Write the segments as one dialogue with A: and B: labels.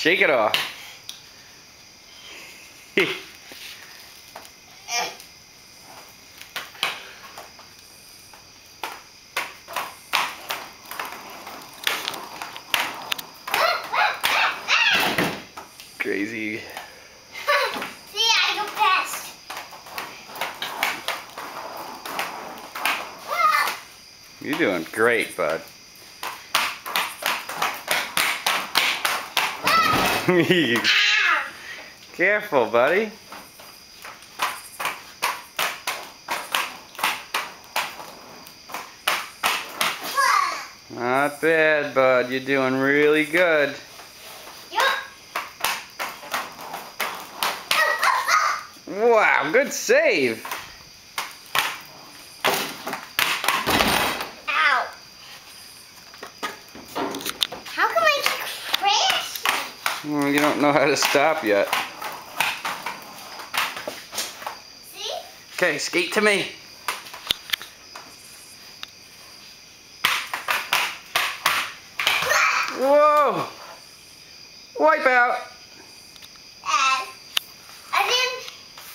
A: Shake it off. Crazy.
B: See, I go fast.
A: You're doing great, bud. Careful, buddy. Not bad, bud. You're doing really good. Wow, good save.
B: Ow. How come I keep crashing?
A: Well, you don't know how to stop yet.
B: See?
A: Okay, skate to me. Whoa! Wipe out.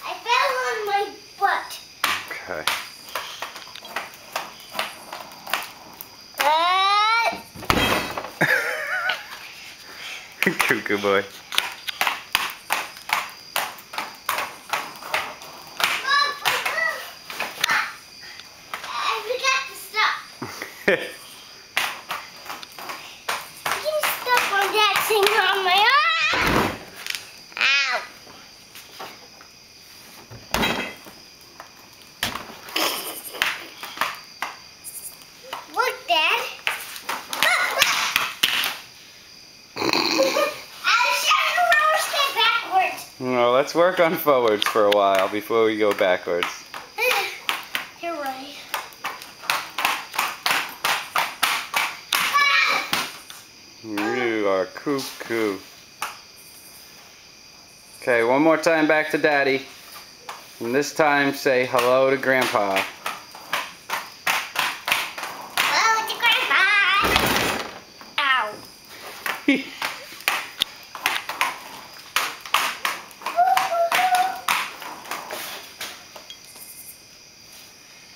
B: I fell on my butt.
A: Okay. Cuckoo boy.
B: I forgot to stop. I can stop on that thing on my arm. Ow. Look, Dad.
A: Well, let's work on forwards for a while before we go backwards.
B: You're right.
A: You are cuckoo. Okay, one more time back to Daddy. And this time say hello to Grandpa.
B: Hello to Grandpa. Ow.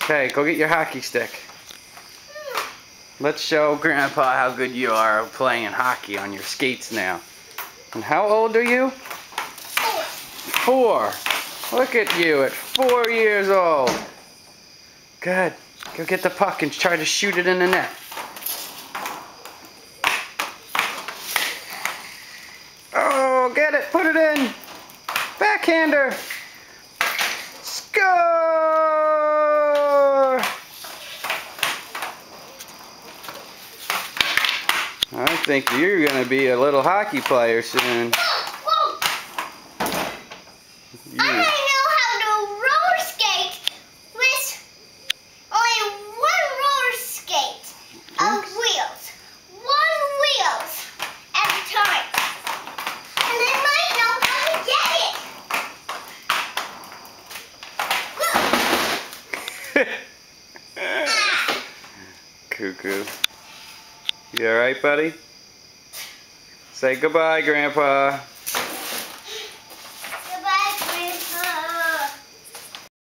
A: Okay, go get your hockey stick. Let's show Grandpa how good you are playing hockey on your skates now. And how old are you? 4. Look at you at 4 years old. Good. Go get the puck and try to shoot it in the net. Oh, get it. Put it in. Backhander. Score! I think you're going to be a little hockey player soon.
B: I know how to roller skate with only one roller skate of wheels. One wheels at a time. And I might know how to get it.
A: Cuckoo. You alright, buddy? Say goodbye, Grandpa.